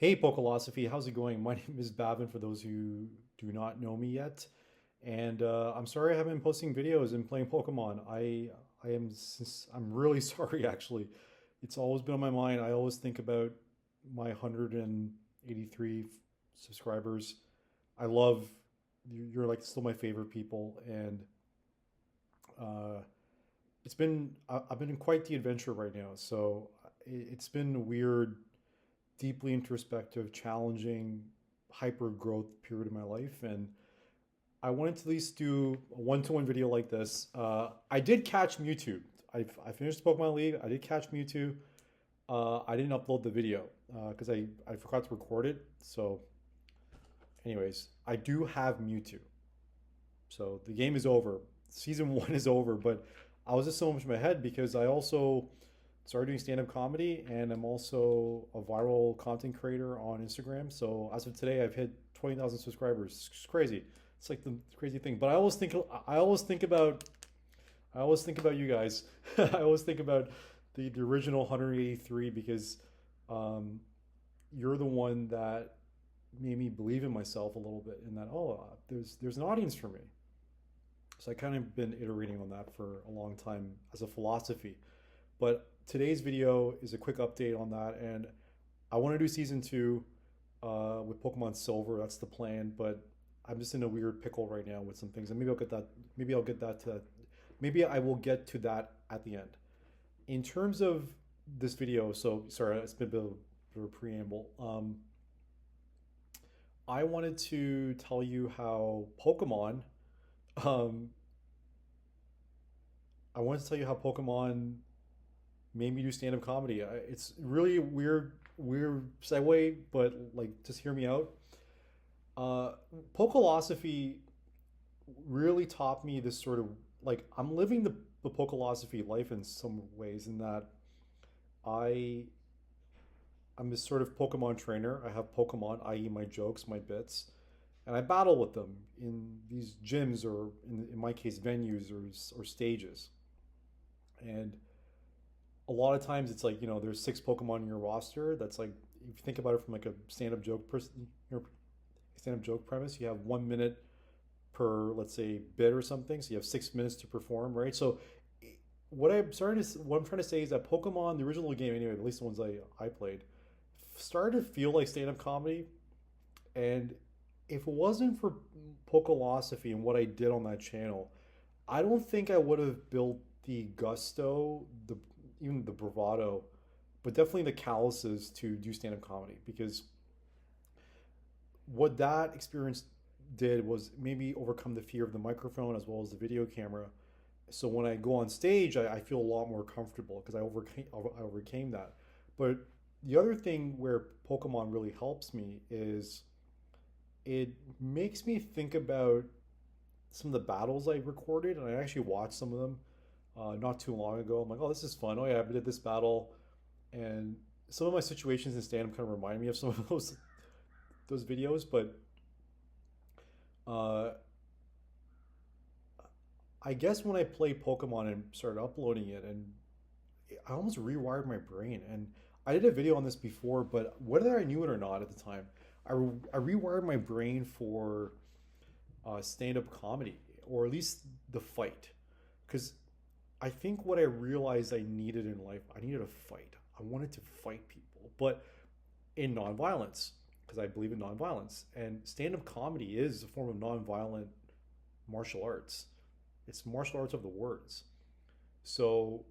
Hey, Pokelosophy, how's it going? My name is Bavin for those who do not know me yet. And I'm sorry I haven't been posting videos and playing Pokemon. I'm really sorry actually. It's always been on my mind. I always think about my 183 subscribers. I love you're like still my favorite people, and uh I've been in quite the adventure right now. So it's been a weird, deeply introspective, challenging, hyper growth period of my life, and I wanted to at least do a one-to-one video like this. I did catch Mewtwo. I finished Pokemon League. I did catch Mewtwo. I didn't upload the video because I forgot to record it. So, anyways, I do have Mewtwo. So the game is over. Season one is over, but I was just so much in my head because I also started doing stand-up comedy, and I'm also a viral content creator on Instagram. So as of today, I've hit 20,000 subscribers. It's crazy. It's like the crazy thing. But I always think about you guys. I always think about the original 183 because um, you're the one that made me believe in myself a little bit, in that there's an audience for me. So I kind of been iterating on that for a long time as a philosophy. But today's video is a quick update on that, and I want to do season two with Pokemon Silver. That's the plan, but I'm just in a weird pickle right now with some things, and maybe I'll get that. Maybe I'll get that to. Maybe I will get to that at the end. In terms of this video, so sorry, it's been a bit of a preamble. I wanted to tell you how Pokemon. Um, I wanted to tell you how Pokemon made me do stand-up comedy. It's really weird segue, but like, just hear me out. Uh, Pokelosophy really taught me this sort of, like, I'm living the Pokelosophy life in some ways, in that I I'm this sort of Pokemon trainer. I have Pokemon, i.e., my jokes, my bits, and I battle with them in these gyms, or in my case, venues, or stages. And a lot of times it's like, there's six Pokemon in your roster. That's like, if you think about it from like a stand-up joke person, stand-up joke premise, you have 1 minute per, let's say, bit or something. So you have 6 minutes to perform, right? So what I'm trying to say is that Pokemon, the original game anyway, at least the ones I played, started to feel like stand-up comedy. And if it wasn't for Pokelosophy and what I did on that channel, I don't think I would have built the gusto, even the bravado, but definitely the calluses to do stand-up comedy. Because what that experience did was maybe overcome the fear of the microphone as well as the video camera. So when I go on stage, I feel a lot more comfortable because I overcame that. But the other thing where Pokemon really helps me is it makes me think about some of the battles I recorded, and I actually watched some of them not too long ago. I'm like, oh, this is fun. Oh yeah, I did this battle, and some of my situations in stand-up kind of remind me of some of those videos. But uh, I guess when I played Pokemon and started uploading it, and I almost rewired my brain. And I did a video on this before, but whether I knew it or not at the time, I rewired my brain for stand-up comedy, or at least the fight. Because I think what I realized I needed in life, I needed a fight. I wanted to fight people, but in nonviolence, because I believe in nonviolence. And stand-up comedy is a form of nonviolent martial arts. It's martial arts of the words. So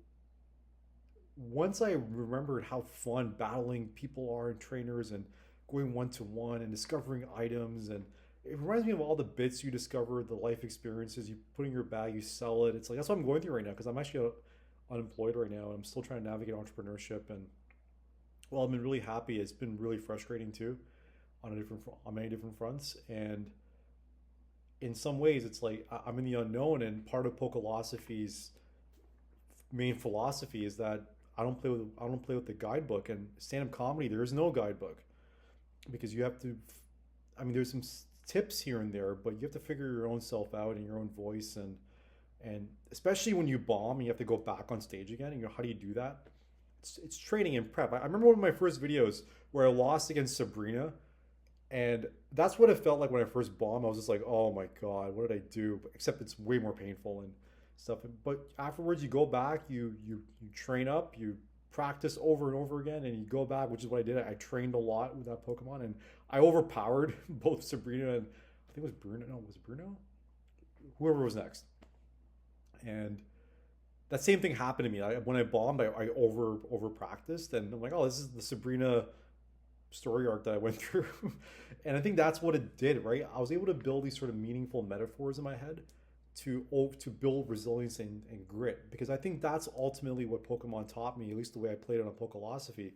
once I remembered how fun battling people are and trainers, and going one to one and discovering items, and it reminds me of all the bits you discover, the life experiences you put in your bag, you sell it. It's like that's what I'm going through right now, because I'm actually unemployed right now, and I'm still trying to navigate entrepreneurship. And well, I've been really happy. It's been really frustrating too, on many different fronts. And in some ways, it's like I'm in the unknown, and part of Pokelosophy's main philosophy is that I don't play with the guidebook. And stand-up comedy, there is no guidebook, because you have to. I mean, there's some tips here and there, but you have to figure your own self out and your own voice. And especially when you bomb and you have to go back on stage again. And how do you do that? It's training and prep. I remember one of my first videos where I lost against Sabrina, and that's what it felt like when I first bombed. I was just like, oh my god, what did I do? Except it's way more painful and stuff. But afterwards, you go back, you train up, you practice over and over again, and you go back, which is what I did. I trained a lot with that Pokemon, and I overpowered both Sabrina and I think it was Bruno. No, was it Bruno? Whoever was next. And that same thing happened to me. When I bombed, I over practiced, and I'm like, oh, this is the Sabrina story arc that I went through. And I think that's what it did, right? I was able to build these sort of meaningful metaphors in my head to build resilience and grit, because I think that's ultimately what Pokemon taught me, at least the way I played it on Pokelosophy,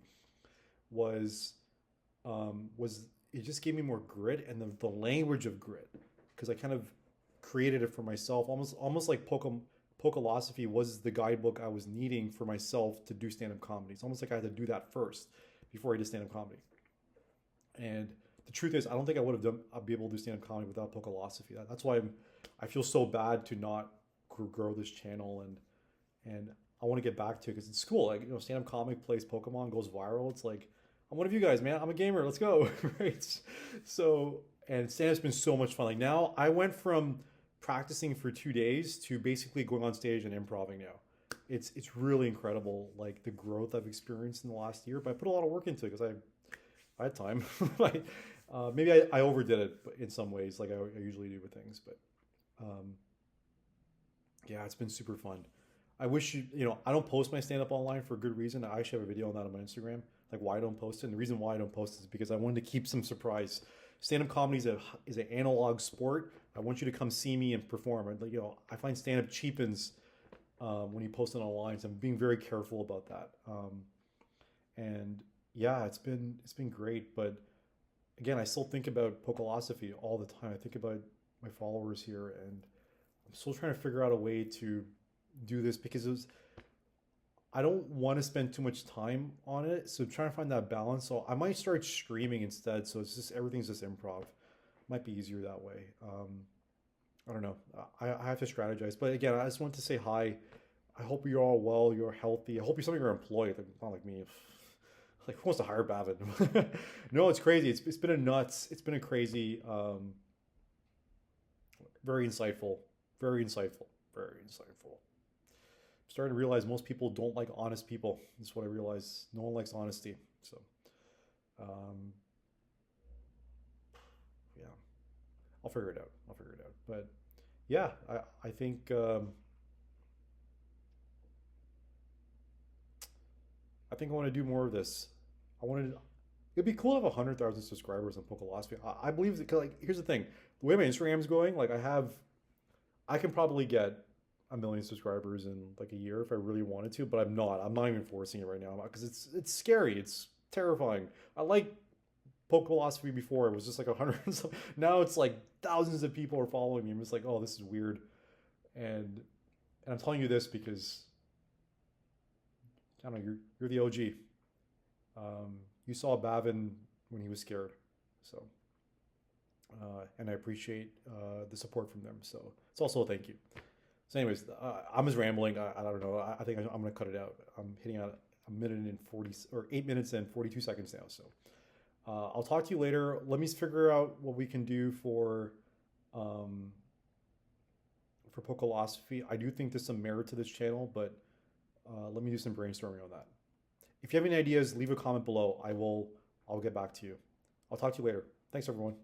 was was it just gave me more grit and the language of grit, because I kind of created it for myself, almost like Pokelosophy was the guidebook I was needing for myself to do stand-up comedy. It's almost like I had to do that first before I did stand-up comedy. And the truth is, I don't think I would have done. I'd be able to do stand-up comedy without Pokelosophy. That's why I feel so bad to not grow this channel, and I want to get back to it because it's cool. Like, stand-up comic plays Pokemon, goes viral. It's like, I'm one of you guys, man. I'm a gamer. Let's go, right? So, and stand-up's been so much fun. Like, now I went from practicing for 2 days to basically going on stage and improvising now. It's really incredible, like the growth I've experienced in the last year. But I put a lot of work into it because I had time. Maybe I overdid it in some ways, like I usually do with things. But yeah, it's been super fun. I wish I don't post my stand up online for a good reason. I actually have a video on that on my Instagram, like why I don't post it. And the reason why I don't post it is because I wanted to keep some surprise. Stand up comedy is an analog sport. I want you to come see me and perform. I find stand up cheapens when you post it online, so I'm being very careful about that. And yeah, it's been great. But again, I still think about Pokelosophy all the time. I think about my followers here, and I'm still trying to figure out a way to do this because I don't want to spend too much time on it. So trying to find that balance. So I might start streaming instead. So it's just everything's just improv. Might be easier that way. I don't know. I have to strategize. But again, I just want to say hi. I hope you're all well. You're healthy. I hope you're some of you are employed. Like, not like me. Like, who wants to hire Bavin? No, it's crazy. It's been a nuts. It's been a crazy. Very insightful. Very insightful. Very insightful. I'm starting to realize most people don't like honest people. That's what I realize. No one likes honesty. So, um, yeah, I'll figure it out. I'll figure it out. But yeah, I think I want to do more of this. I wanted. It'd be cool to have 100,000 subscribers on Pokelosophy. I believe that. 'Cause, like, here's the thing: the way my Instagram's going, like I can probably get 1 million subscribers in like a year if I really wanted to, but I'm not. I'm not even forcing it right now because it's scary. It's terrifying. I like Pokelosophy before. It was just like 100. Now it's like thousands of people are following me. I'm just like, oh, this is weird. And I'm telling you this because I don't know. You're the OG. You saw Bavin when he was scared, so and I appreciate the support from them. So it's also a thank you. So, anyways, I'm just rambling. I don't know. I think I'm gonna cut it out. I'm hitting out a minute and 40 or 8 minutes and 42 seconds now. So I'll talk to you later. Let me figure out what we can do for Pokelosophy. I do think there's some merit to this channel, but let me do some brainstorming on that. If you have any ideas, leave a comment below. I'll get back to you. I'll talk to you later. Thanks, everyone.